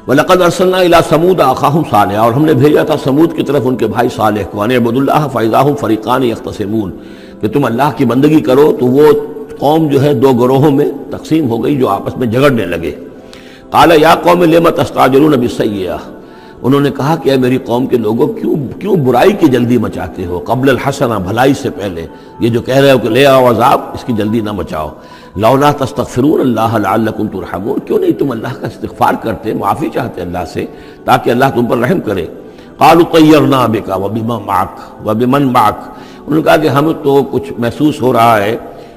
وَلَقَدْ أَرْسَلْنَا إِلَىٰ ثَمُودَ أَخَاهُمْ صَالِحًا، اور ہم نے بھیجا تھا سمود کی طرف ان کے بھائی صالح کو، أَنِ اعْبُدُوا اللَّهَ فَإِذَا هُمْ فَرِيقَانِ يَخْتَصِمُونَ، کہ تم اللہ کی بندگی کرو تو وہ قوم جو ہے دو گروہوں میں تقسیم ہو گئی جو آپس میں جھگڑنے لگے۔ قَالَ يَا قَوْمِ لِمَ تَسْتَعْجِلُونَ بِالسَّيِّئَةِ، انہوں نے کہا کہ اے میری قوم کے لوگوں کیوں برائی کی جلدی مچاتے ہو، قبل الحسنہ، بھلائی سے پہلے، یہ جو کہہ رہے ہو کہ لے آؤ عذاب، اس کی جلدی نہ مچاؤ۔ لولا تستغفرون اللہ لعلکم ترحمون، کیوں نہیں تم اللہ کا استغفار کرتے، معافی چاہتے اللہ سے تاکہ اللہ تم پر رحم کرے۔ قالوا طیرنا بک وبمن معک، انہوں نے کہا کہ ہمیں تو کچھ محسوس ہو رہا ہے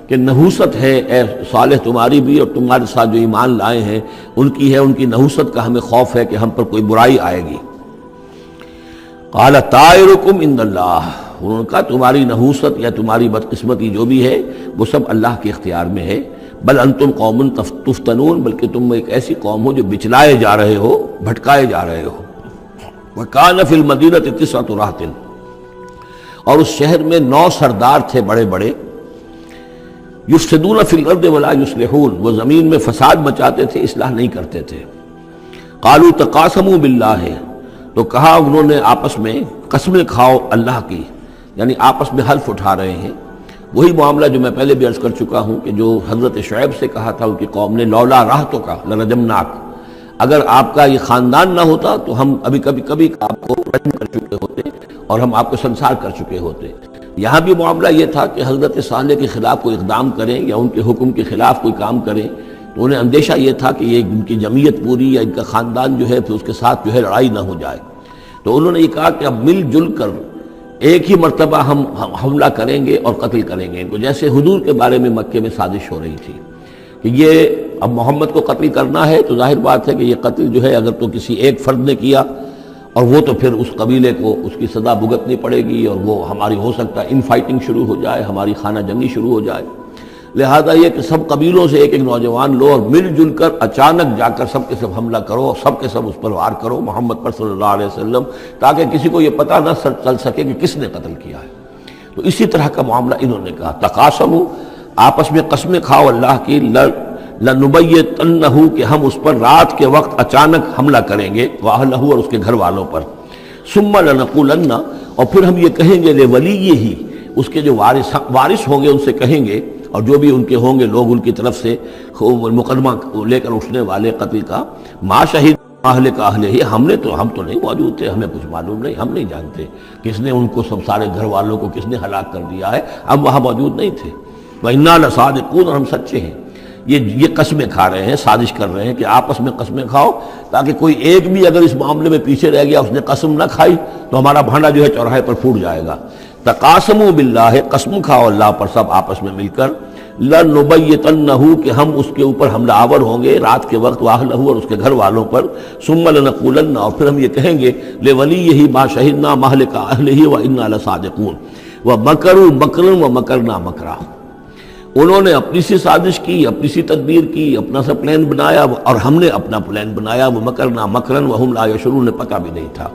کہ نحوست ہے اے صالح تمہاری بھی، اور تمہارے ساتھ جو ایمان لائے ہیں ان کی ہے، ان کی نحوست کا ہمیں خوف ہے کہ ہم پر کوئی برائی آئے گی۔ قال طائرکم عند اللہ، انہوں نے کہا تمہاری نحوست یا تمہاری بدقسمتی جو بھی ہے وہ سب اللہ کے اختیار میں ہے۔ بل انتم قوم تفتنون، بلکہ تم ایک ایسی قوم ہو جو بچلائے جا رہے ہو، بھٹکائے جا رہے ہو۔ وکان فی المدینہ 9 رہط، اور اس شہر میں 9 سردار تھے بڑے بڑے، یفسدون فی الارض ولا یصلحون، وہ زمین میں فساد مچاتے تھے، اصلاح نہیں کرتے تھے۔ قالوا تقاسموا باللہ، تو کہا انہوں نے آپس میں قسمیں کھاؤ اللہ کی، یعنی آپس میں حلف اٹھا رہے ہیں۔ وہی معاملہ جو میں پہلے بھی عرض کر چکا ہوں کہ جو حضرت شعیب سے کہا تھا ان کی قوم نے، لولا رہتک لرجمناک، اگر آپ کا یہ خاندان نہ ہوتا تو ہم ابھی کبھی آپ کو رجم کر چکے ہوتے اور ہم آپ کو سنسار کر چکے ہوتے۔ یہاں بھی معاملہ یہ تھا کہ حضرت صالح کے خلاف کوئی اقدام کریں یا ان کے حکم کے خلاف کوئی کام کریں تو انہیں اندیشہ یہ تھا کہ یہ ان کی جمعیت پوری یا ان کا خاندان جو ہے پھر اس کے ساتھ جو ہے لڑائی نہ ہو جائے۔ تو انہوں نے یہ کہا کہ اب مل جل کر ایک ہی مرتبہ ہم حملہ کریں گے اور قتل کریں گے ان کو، جیسے حضور کے بارے میں مکے میں سازش ہو رہی تھی کہ یہ اب محمد کو قتل کرنا ہے، تو ظاہر بات ہے کہ یہ قتل جو ہے اگر تو کسی ایک فرد نے کیا اور وہ تو پھر اس قبیلے کو اس کی سزا بھگتنی پڑے گی، اور وہ ہماری ہو سکتا ہے ان فائٹنگ شروع ہو جائے، ہماری خانہ جنگی شروع ہو جائے۔ لہذا یہ کہ سب قبیلوں سے ایک ایک نوجوان لو اور مل جل کر اچانک جا کر سب کے سب حملہ کرو، اور سب کے سب اس پر وار کرو محمد پر صلی اللہ علیہ وسلم، تاکہ کسی کو یہ پتہ نہ چل سکے کہ کس نے قتل کیا ہے۔ تو اسی طرح کا معاملہ انہوں نے کہا، تقاسموا، آپس میں قسمیں کھاؤ اللہ کی، لنبیتنہ، کہ ہم اس پر رات کے وقت اچانک حملہ کریں گے، واہلہ، اور اس کے گھر والوں پر، ثم لنقولن، اور پھر ہم یہ کہیں گے لولیہ، اس کے جو وارث ہوں گے ان سے کہیں گے، اور جو بھی ان کے ہوں گے لوگ ان کی طرف سے مقدمہ لے کر اٹھنے والے قتل کا، ما شہید اہل کا اہل ہی، ہم تو نہیں موجود تھے، ہمیں کچھ معلوم نہیں، ہم نہیں جانتے کس نے ان کو سب سارے گھر والوں کو کس نے ہلاک کر دیا ہے، ہم وہاں موجود نہیں تھے۔ وَإِنَّا لَصَادِقُونَ، اور ہم سچے ہیں۔ یہ قسمیں کھا رہے ہیں، سازش کر رہے ہیں کہ آپس میں قسمیں کھاؤ تاکہ کوئی ایک بھی اگر اس معاملے میں پیچھے رہ گیا، اس نے قسم نہ کھائی تو ہمارا بھانڈا جو ہے چوراہے پر پھوٹ جائے گا۔ تقاسموا باللہ، قسم کھاؤ اللہ پر سب آپس میں مل کر، لنبیتنہ، کہ ہم اس کے اوپر حملہ آور ہوں گے رات کے وقت، واہلہ، اور اس کے گھر والوں پر، ثم لنقولن، اور پھر ہم یہ کہیں گے لولیہ ما شہدنا مہلک اہلہ وإنا لصادقون، ومکروا مکرا ومکرنا مکرا، انہوں نے اپنی سی سازش کی، اپنی سی تدبیر کی، اپنا سا پلان بنایا، اور ہم نے اپنا پلان بنایا، وہ مکرنا مکرن وہم لا یشعرون، پتہ بھی نہیں تھا۔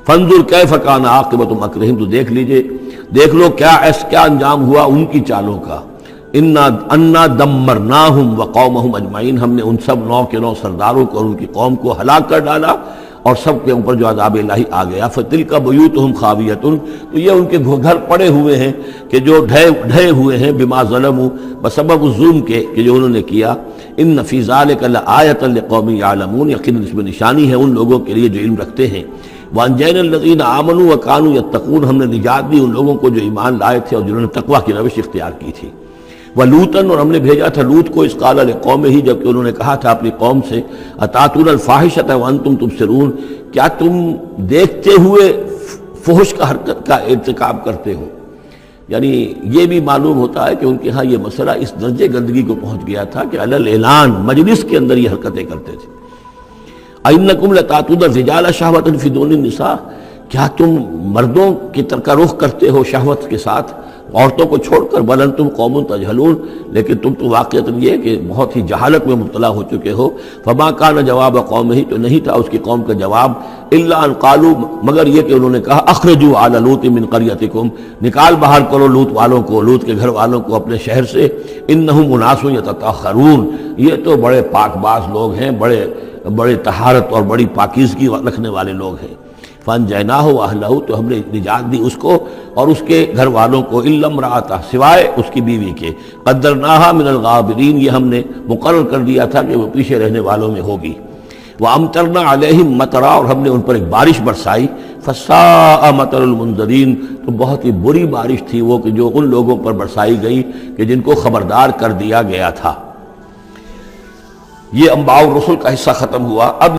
فانظر کیف کان عاقبۃ مکرہم، تو دیکھ لو کیا انجام ہوا ان کی چالوں کا۔ انا دمرناہم وقومہم اجمعین، ہم نے ان سب 9 کے 9 سرداروں کو اور ان کی قوم کو ہلاک کر ڈالا، اور سب کے اوپر جو عذاب الہی آ گیا۔ فتلک بیوتہم خاویۃ، تو یہ ان کے گھر پڑے ہوئے ہیں کہ جو ڈھے ہوئے ہیں، بما ظلموا، بسبب ظلم کے کہ جو انہوں نے کیا۔ ان فی ذلک لآیۃ لقوم یعلمون، یقیناً اس میں نشانی ہے ان لوگوں کے لیے جو علم رکھتے ہیں۔ وانجینا الذین آمنوا وکانوا یتقون، ہم نے نجات دی ان لوگوں کو جو ایمان لائے تھے اور جنہوں نے تقویٰ کی روش اختیار کی تھی۔ وَلُوطًا، اور ہم نے بھیجا تھا لوط کو، اذ قال لقومہ، جبکہ انہوں نے کہا تھا اپنی قوم سے، اتاتون الفاحشۃ وانتم تبصرون، کیا تم دیکھتے ہوئے فحش کا حرکت کا ارتکاب کرتے ہو؟ یعنی یہ بھی معلوم ہوتا ہے کہ ان کے ہاں یہ مسئلہ اس درجے گندگی کو پہنچ گیا تھا کہ علی الاعلان مجلس کے اندر یہ حرکتیں کرتے تھے۔ اَإِنَّكُمْ لَتَأْتُونَ الرِّجَالَ شَهْوَةً فِي دُونِ النِّسَاءِ، کیا تم مردوں کی طرف کا رخ کرتے ہو شہوت کے ساتھ عورتوں کو چھوڑ کر بل انتم قوم تجہلون، لیکن تم تو واقعتاً یہ کہ بہت ہی جہالت میں مبتلا ہو چکے ہو۔ فما کان جواب قومہ، تو نہیں تھا اس کی قوم کا جواب، الا ان قالوا، مگر یہ کہ انہوں نے کہا اخرجوا آل لوط من قریتکم، نکال باہر کرو لوط والوں کو، لوط کے گھر والوں کو اپنے شہر سے، انہم اناس یتطہرون، یہ تو بڑے پاک باز لوگ ہیں، بڑے طہارت اور بڑی پاکیزگی رکھنے والے لوگ ہیں۔ فانجیناہ واہلہ، تو ہم نے نجات دی اس کو اور اس کے گھر والوں کو، الا امرأتہ، سوائے اس کی بیوی کے، قدرناہا من الغابرین، یہ ہم نے مقرر کر دیا تھا کہ وہ پیچھے رہنے والوں میں ہوگی۔ وَأَمْطَرْنَا عَلَيْهِمْ مَطَرًا، اور ہم نے ان پر ایک بارش برسائی، فَسَاءَ مَطَرُ الْمُنذَرِينَ، تو بہت ہی بری بارش تھی وہ کہ جو ان لوگوں پر برسائی گئی کہ جن کو خبردار کر دیا گیا تھا۔ یہ انباء الرسل کا حصہ ختم ہوا۔ اب